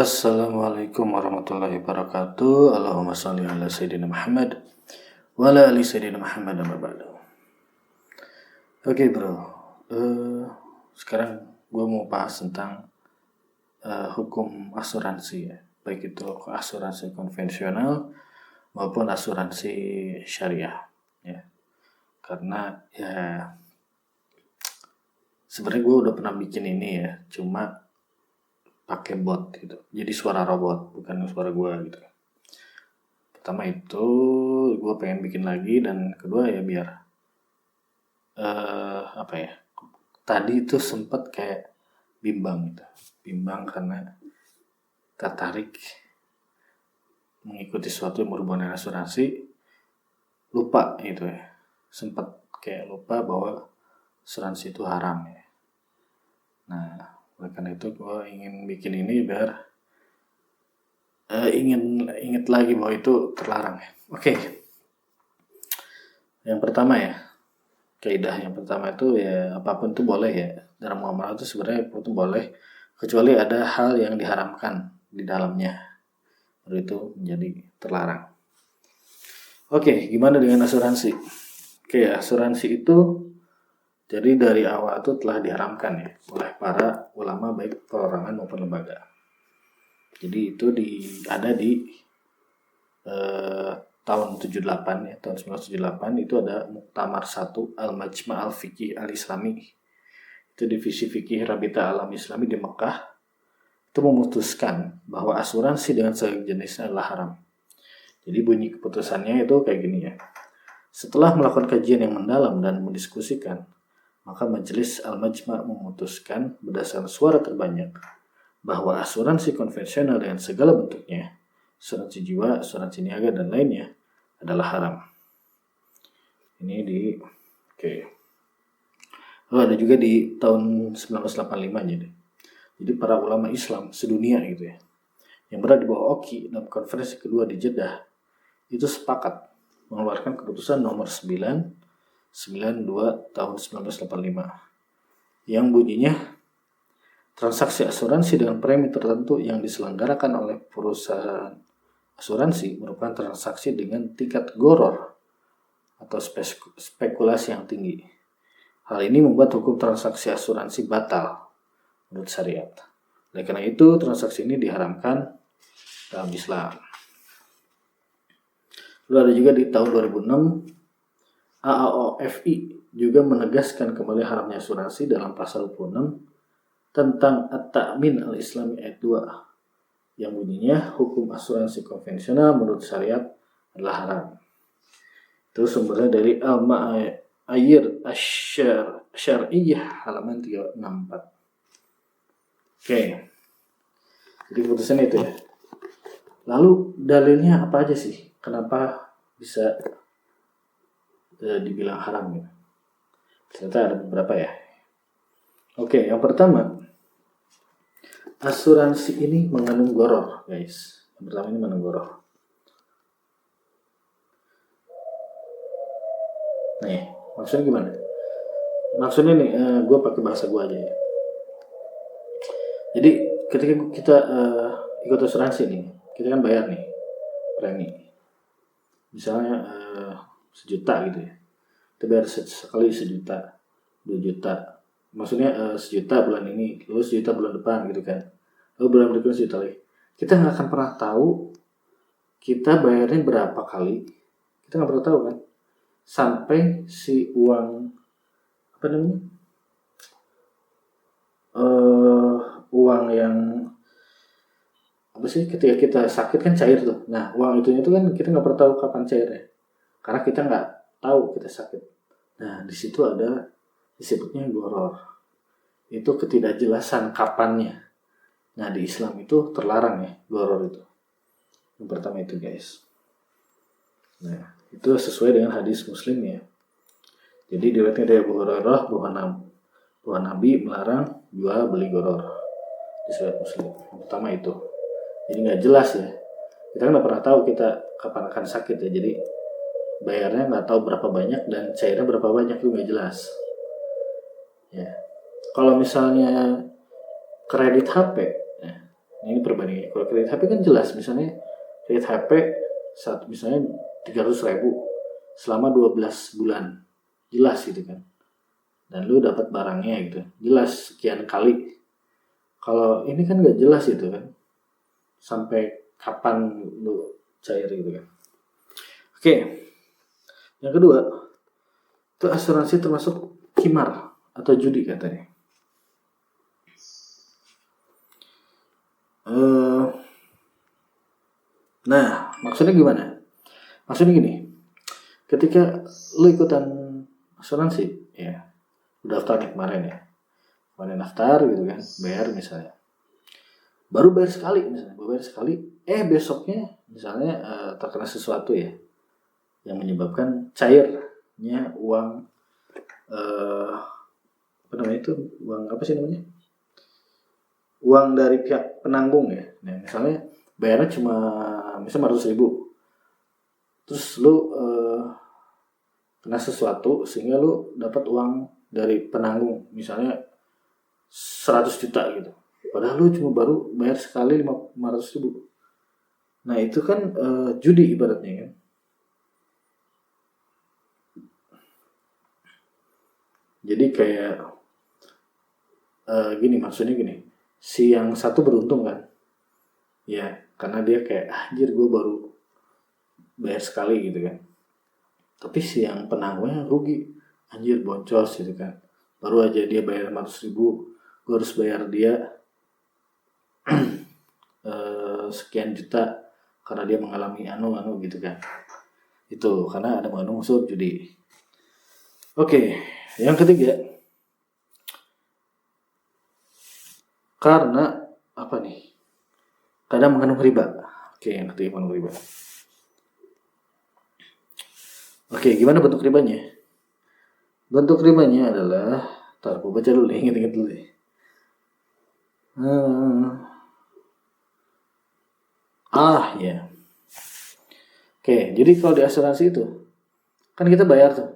Assalamualaikum warahmatullahi wabarakatuh. Allahumma shalli ala sayyidina Muhammad wa ala ali sayyidina Muhammad amma ba'du. Oke bro, sekarang gue mau bahas tentang hukum asuransi ya, baik itu asuransi konvensional maupun asuransi syariah ya. Karena ya sebenarnya gue udah pernah bikin ini ya, cuma pakai bot gitu, jadi suara robot bukan suara gue gitu. Pertama itu gue pengen bikin lagi, dan kedua ya biar tadi itu sempet kayak bimbang karena tertarik mengikuti sesuatu yang berhubungan dengan asuransi, lupa gitu ya, sempet kayak lupa bahwa asuransi itu haram ya. Nah, oleh karena itu gue ingin bikin ini biar ingat lagi bahwa itu terlarang ya. Oke. Yang pertama ya, kaidah yang pertama itu ya apapun itu boleh ya. Dalam muamalah itu sebenarnya apapun itu boleh, kecuali ada hal yang diharamkan di dalamnya, baru itu menjadi terlarang. Oke, gimana dengan asuransi? Oke, asuransi itu jadi dari awal itu telah diharamkan ya oleh para ulama baik perorangan maupun lembaga. Jadi itu ada di tahun 78 ya, tahun 1978 itu ada Muktamar 1 Al-Majma' Al-Fiqih Al-Islami. Itu divisi fikih Rabita Alam Islami di Mekah. Itu memutuskan bahwa asuransi dengan sejenisnya adalah haram. Jadi bunyi keputusannya itu kayak gini ya. Setelah melakukan kajian yang mendalam dan mendiskusikan, maka Majelis Al-Majma' memutuskan berdasarkan suara terbanyak bahwa asuransi konvensional dengan segala bentuknya, asuransi jiwa, asuransi niaga, dan lainnya adalah haram. Ini Lalu ada juga di tahun 1985 jadi para ulama Islam sedunia gitu ya, yang berada di bawah OKI dalam konferensi kedua di Jeddah, itu sepakat mengeluarkan keputusan nomor 992 tahun 1985 yang bunyinya, transaksi asuransi dengan premi tertentu yang diselenggarakan oleh perusahaan asuransi merupakan transaksi dengan tingkat goror atau spekulasi yang tinggi. Hal ini membuat hukum transaksi asuransi batal menurut syariat. Oleh karena itu, transaksi ini diharamkan dalam Islam. Lalu ada juga di tahun 2006, AAOFI juga menegaskan kembali haramnya asuransi dalam pasal 26 tentang At-Ta'min Al-Islami ayat 2 yang bunyinya hukum asuransi konvensional menurut syariat adalah haram. Itu sumbernya dari Al-Ma'ayir Asy-Syar'iyyah halaman 364. Oke. Jadi keputusan itu ya. Lalu dalilnya apa aja sih? Kenapa bisa dibilang haram gitu? Ternyata ada beberapa ya. Oke, yang pertama, asuransi ini mengandung goror, guys. Yang pertama ini mengandung goror. Nih, maksudnya gimana? Maksudnya nih, gue pakai bahasa gue aja ya. Jadi ketika kita ikut asuransi nih, kita kan bayar nih premi. Misalnya 1 juta gitu ya. Kita bayar sekali 1 juta, 2 juta. Maksudnya 1 juta bulan ini, lalu 1 juta bulan depan gitu kan. Lalu bulan berikutnya 1 juta lagi. Kita nggak akan pernah tahu kita bayarnya berapa kali. Kita nggak pernah tahu kan. Sampai si uang uang yang ketika kita sakit kan cair tuh. Nah, uang itu kan kita nggak pernah tahu kapan cairnya. Karena kita nggak tahu kita sakit. Nah, di situ ada disebutnya goror. Itu ketidakjelasan kapannya. Nah, di Islam itu terlarang ya goror itu. Yang pertama itu, guys. Nah, itu sesuai dengan hadis Muslim ya. Jadi diriwayatkan dari Abu Hurairah bahwa Nabi melarang jual beli goror di riwayat Muslim. Yang pertama itu. Jadi nggak jelas ya. Kita kan nggak pernah tahu kita kapan akan sakit ya. Jadi bayarnya nggak tahu berapa banyak dan cairnya berapa banyak itu nggak jelas. Ya. Kalau misalnya kredit HP, ya, Nah, ini perbandingannya. Kalau kredit HP kan jelas, misalnya kredit HP misalnya 300.000 selama 12 bulan, jelas gitu kan. Dan lu dapat barangnya gitu, jelas sekian kali. Kalau ini kan nggak jelas gitu kan, sampai kapan lu cair gitu kan. Oke, yang kedua itu asuransi termasuk qimar atau judi katanya. Nah, maksudnya gimana? Maksudnya gini, ketika lu ikutan asuransi, ya, udah daftar nih kemarin ya, kemarin daftar gitu kan, bayar misalnya, baru bayar sekali, besoknya misalnya terkena sesuatu ya, yang menyebabkan cairnya uang, apa namanya itu, uang apa sih namanya? Uang dari pihak penanggung ya. Nah, misalnya bayarnya cuma misalnya 500.000, terus lu kena sesuatu sehingga lu dapat uang dari penanggung misalnya 100 juta gitu, padahal lu cuma baru bayar sekali 500.000. Nah itu kan judi ibaratnya kan. Jadi kayak gini, maksudnya gini, si yang satu beruntung kan ya, karena dia kayak anjir gue baru bayar sekali gitu kan. Tapi si yang penanggungnya rugi, anjir boncos gitu kan, baru aja dia bayar 500.000, gue harus bayar dia sekian juta karena dia mengalami anu gitu kan. Itu karena ada mengandung unsur judi. Oke, yang ketiga, karena apa nih? Kadang mengandung riba. Oke, yang ketiga mengandung riba. Oke, gimana bentuk ribanya? Bentuk ribanya adalah, gue baca dulu, ingat-ingat dulu deh. Ya. Oke, jadi kalau di asuransi itu kan kita bayar tuh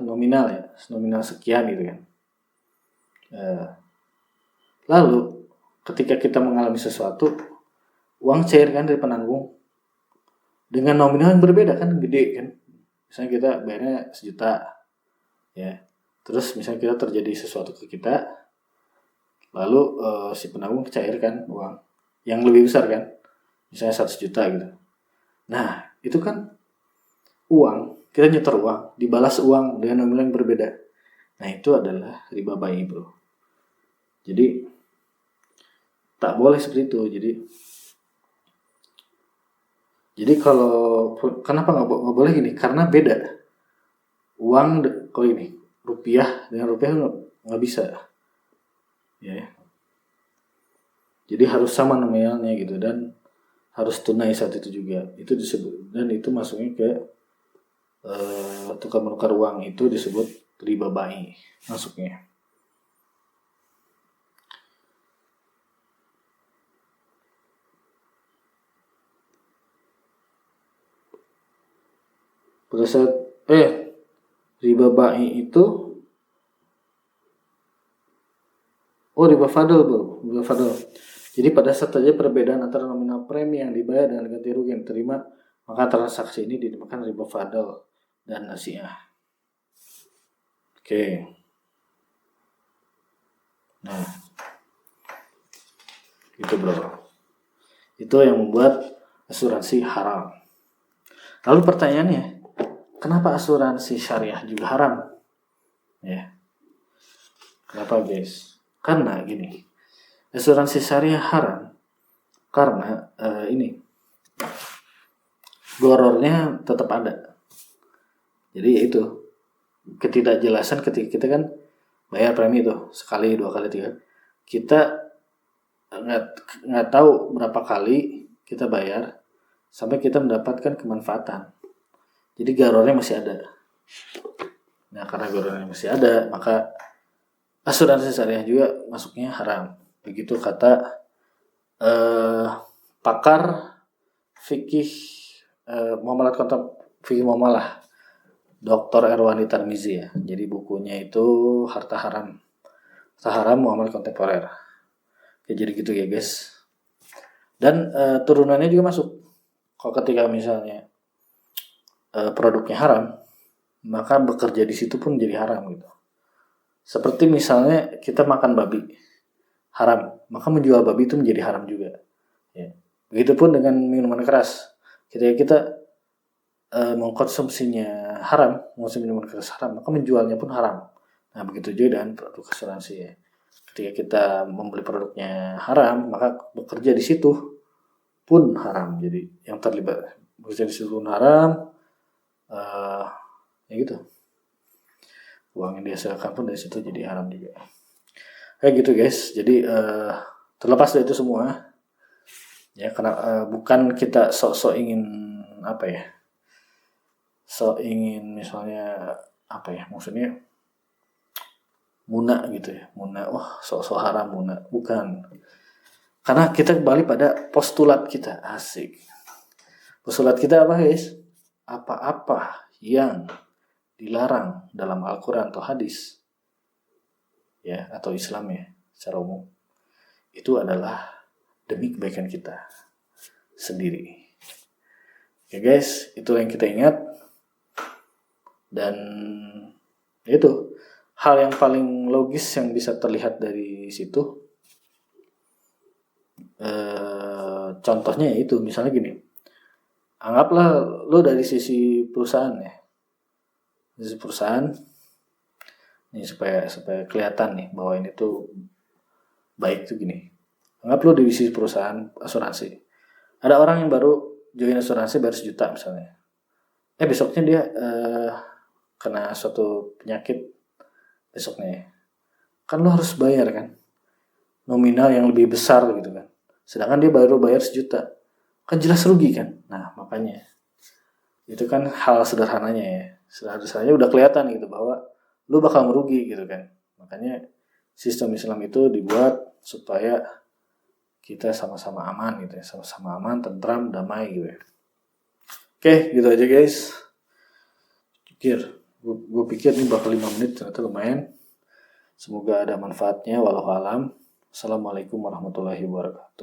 nominal ya, nominal sekian gitu kan. Lalu ketika kita mengalami sesuatu, uang cair kan dari penanggung dengan nominal yang berbeda kan, gede kan. Misalnya kita bayarnya 1 juta ya, terus misalnya kita terjadi sesuatu ke kita, lalu si penanggung cairkan uang yang lebih besar kan, misalnya 100 juta gitu. Nah itu kan uang, kita nyetor uang, dibalas uang dengan nominal yang berbeda. Nah itu adalah riba bayi bro. Jadi tak boleh seperti itu. Jadi kalau kenapa nggak boleh gini? Karena beda. Uang kalau ini rupiah dengan rupiah nggak bisa. Ya. Jadi harus sama nominalnya gitu, dan harus tunai saat itu juga. Itu disebut, dan itu masuknya ke tukar menukar uang, itu disebut riba bayi masuknya. Pada saat riba ba'i itu riba fadl bro, riba fadl. Jadi pada saat saja perbedaan antara nominal premi yang dibayar dan ganti rugi yang diterima, maka transaksi ini dinamakan riba fadl dan nasiah. Oke. Nah, itu bro. Itu yang membuat asuransi haram. Lalu pertanyaannya, kenapa asuransi syariah juga haram? Ya. Kenapa guys? Karena gini, asuransi syariah haram karena ini gorornya tetap ada. Jadi itu ketidakjelasan ketika kita kan bayar premi itu sekali, 2 kali, 3, kita nggak tahu berapa kali kita bayar sampai kita mendapatkan kemanfaatan. Jadi gorornya masih ada. Nah karena gorornya masih ada, maka asuransi syariah juga masuknya haram. Begitu kata pakar fikih muamalat kontak fikih muamalah Dr. Erwani Tarmizi ya. Jadi bukunya itu Harta Haram Muamalat Kontemporer. Kayak jadi gitu ya guys. Dan turunannya juga masuk. Kalau ketika misalnya produknya haram, maka bekerja di situ pun jadi haram gitu. Seperti misalnya kita makan babi, haram, maka menjual babi itu menjadi haram juga. Ya. Begitupun dengan minuman keras. Ketika kita mengkonsumsinya haram, mengkonsumsi minuman keras haram, maka menjualnya pun haram. Nah begitu juga dengan produk asuransi ya. Ketika kita membeli produknya haram, maka bekerja di situ pun haram. Jadi yang terlibat bekerja di situ pun haram. Ya gitu. Uang yang dihasilkan pun dari situ jadi haram juga. Kayak gitu guys. Jadi terlepas dari itu semua, ya karena bukan kita sok-sok ingin apa ya, sok ingin misalnya apa ya, maksudnya muna gitu ya, muna, wah sok-sok haram muna, bukan. Karena kita kembali pada postulat kita, asik. Postulat kita apa guys? Apa-apa yang dilarang dalam Al-Quran atau hadis, ya atau Islam ya secara umum, itu adalah demi kebaikan kita sendiri. Oke guys, itu yang kita ingat. Dan itu hal yang paling logis yang bisa terlihat dari situ. Contohnya itu misalnya gini, anggaplah lo dari sisi perusahaan ya, dari sisi perusahaan nih, supaya kelihatan nih bahwa ini tuh baik tuh gini. Anggap lo di sisi perusahaan asuransi, ada orang yang baru join asuransi baru 1 juta misalnya, besoknya dia kena suatu penyakit besoknya, kan lo harus bayar kan nominal yang lebih besar gitu kan, sedangkan dia baru bayar 1 juta, kan jelas rugi kan. Nah makanya itu kan hal sederhananya ya, sederhananya udah kelihatan gitu bahwa lo bakal merugi gitu kan. Makanya sistem Islam itu dibuat supaya kita sama-sama aman gitu ya, sama-sama aman, tentram, damai gitu ya. Oke, gitu aja guys. Gue pikir ini bakal 5 menit, ternyata lumayan. Semoga ada manfaatnya, walau alam. Assalamualaikum warahmatullahi wabarakatuh.